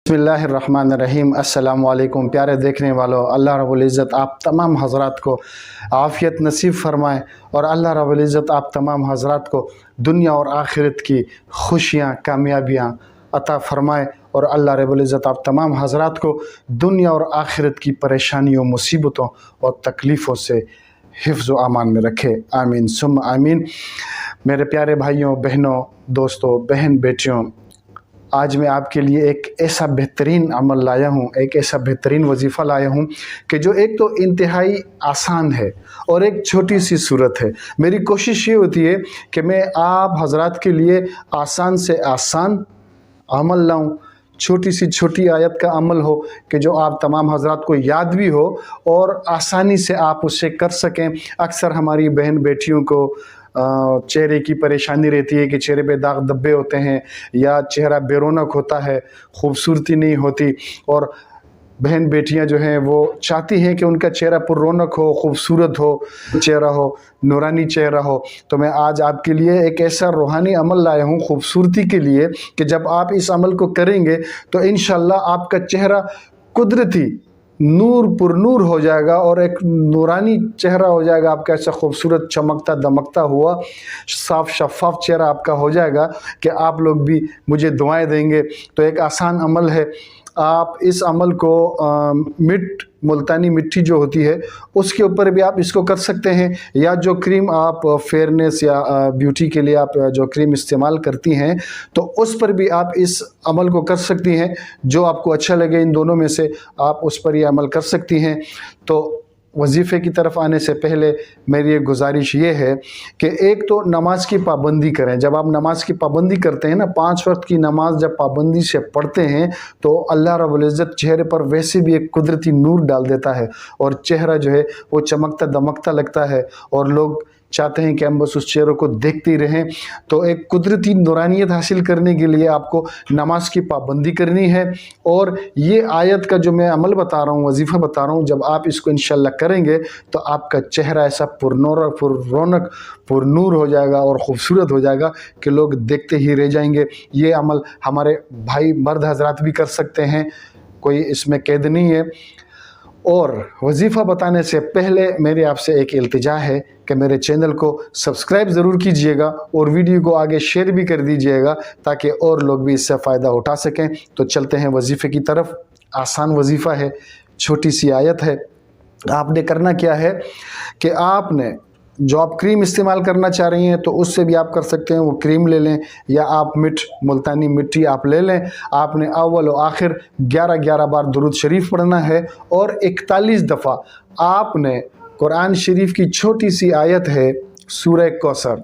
बिस्मिल्लाहिर्रहमानिर्रहीम। अस्सलामु अलैकुम। प्यारे देखने वालों, अल्लाह रब्बुल इज़्ज़त आप तमाम हज़रात को आफ़ियत नसीब फ़रमाए और अल्लाह रब्बुल इज़्ज़त आप तमाम हज़रात को दुनिया और आखिरत की खुशियाँ, कामयाबियाँ अता फ़रमाए और अल्लाह रब्बुल इज़्ज़त आप तमाम हज़रात को दुनिया और आखिरत की परेशानियों, मुसीबतों और तकलीफ़ों से हिफ्ज़ व अमान में रखे। आमीन सुम आमीन। मेरे प्यारे भाइयों, बहनों, दोस्तों, बहन बेटियों, आज मैं आपके लिए एक ऐसा बेहतरीन अमल लाया हूँ, एक ऐसा बेहतरीन वजीफ़ा लाया हूँ कि जो एक तो इंतहाई आसान है और एक छोटी सी सूरत है। मेरी कोशिश ये होती है कि मैं आप हज़रात के लिए आसान से आसान अमल लाऊं, छोटी सी छोटी आयत का अमल हो कि जो आप तमाम हज़रात को याद भी हो और आसानी से आप उससे कर सकें। अक्सर हमारी बहन बेटियों को चेहरे की परेशानी रहती है कि चेहरे पे दाग धब्बे होते हैं या चेहरा बेरौनक होता है, खूबसूरती नहीं होती। और बहन बेटियां जो हैं वो चाहती हैं कि उनका चेहरा पुररौनक हो, खूबसूरत हो चेहरा हो, नूरानी चेहरा हो। तो मैं आज आपके लिए एक ऐसा रूहानी अमल लाया हूँ खूबसूरती के लिए कि जब आप इस अमल को करेंगे तो इंशाअल्लाह आपका चेहरा कुदरती नूर पुरनूर हो जाएगा और एक नूरानी चेहरा हो जाएगा आपका, ऐसा खूबसूरत चमकता दमकता हुआ साफ शफाफ चेहरा आपका हो जाएगा कि आप लोग भी मुझे दुआएं देंगे। तो एक आसान अमल है। आप इस अमल को मुल्तानी मिट्टी जो होती है उसके ऊपर भी आप इसको कर सकते हैं, या जो क्रीम आप फेयरनेस या ब्यूटी के लिए आप जो क्रीम इस्तेमाल करती हैं तो उस पर भी आप इस अमल को कर सकती हैं। जो आपको अच्छा लगे इन दोनों में से आप उस पर ये अमल कर सकती हैं। तो वजीफ़े की तरफ आने से पहले मेरी एक गुजारिश ये है कि एक तो नमाज की पाबंदी करें। जब आप नमाज की पाबंदी करते हैं ना, 5 वक्त की नमाज जब पाबंदी से पढ़ते हैं तो अल्लाह रब्बुल इज़्ज़त चेहरे पर वैसे भी एक कुदरती नूर डाल देता है और चेहरा जो है वो चमकता दमकता लगता है और लोग चाहते हैं कि हम बस उस चेहरे को देखते ही रहें। तो एक कुदरती नूरानियत हासिल करने के लिए आपको नमाज की पाबंदी करनी है। और ये आयत का जो मैं अमल बता रहा हूँ, वजीफ़ा बता रहा हूँ, जब आप इसको इंशाल्लाह करेंगे तो आपका चेहरा ऐसा पुररौनक पुरनूर हो जाएगा और ख़ूबसूरत हो जाएगा कि लोग देखते ही रह जाएंगे। ये अमल हमारे भाई मर्द हज़रात भी कर सकते हैं, कोई इसमें कैद नहीं है। और वजीफ़ा बताने से पहले मेरी आपसे एक इल्तिजा है कि मेरे चैनल को सब्सक्राइब ज़रूर कीजिएगा और वीडियो को आगे शेयर भी कर दीजिएगा ताकि और लोग भी इससे फ़ायदा उठा सकें। तो चलते हैं वजीफ़े की तरफ। आसान वजीफ़ा है, छोटी सी आयत है। आपने करना क्या है कि आपने जो आप क्रीम इस्तेमाल करना चाह रही हैं तो उससे भी आप कर सकते हैं, वो क्रीम ले लें या आप मुल्तानी मिट्टी आप ले लें। आपने अव्वल व आखिर 11 बार दुरूद शरीफ पढ़ना है और 41 दफ़ा आपने कुरान शरीफ की छोटी सी आयत है सूरह कौसर,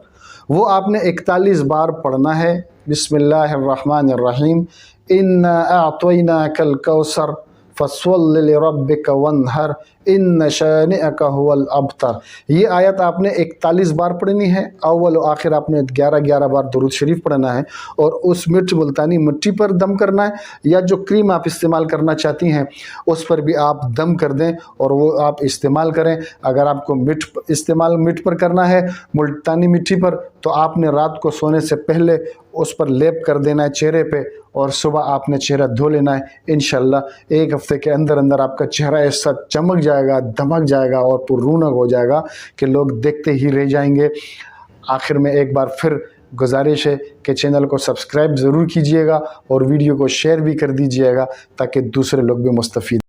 वो आपने 41 बार पढ़ना है। बिस्मिल्लाहिर्रहमानिर्रहीम। इन्ना अअतैनाकल कौसर फस्वल्लि लिरब्बिका वन्हर इन्न शानिअका हुवल अबतर। ये आयत आपने 41 बार पढ़नी है। अव्वल व आखिर आपने 11 बार दुरूद शरीफ पढ़ना है और उस मुल्तानी मिट्टी पर दम करना है, या जो क्रीम आप इस्तेमाल करना चाहती हैं उस पर भी आप दम कर दें और वो आप इस्तेमाल करें। अगर आपको मिट्टी पर करना है, मुल्तानी मिट्टी पर, तो आपने रात को सोने से पहले उस पर लेप कर देना है चेहरे पे और सुबह आपने चेहरा धो लेना है। इंशाल्लाह 1 हफ्ते के अंदर अंदर आपका चेहरा ऐसा चमक जाएगा, दमक जाएगा और पुररौनक हो जाएगा कि लोग देखते ही रह जाएंगे। आखिर में एक बार फिर गुजारिश है कि चैनल को सब्सक्राइब ज़रूर कीजिएगा और वीडियो को शेयर भी कर दीजिएगा ताकि दूसरे लोग भी मुस्तफ़ीद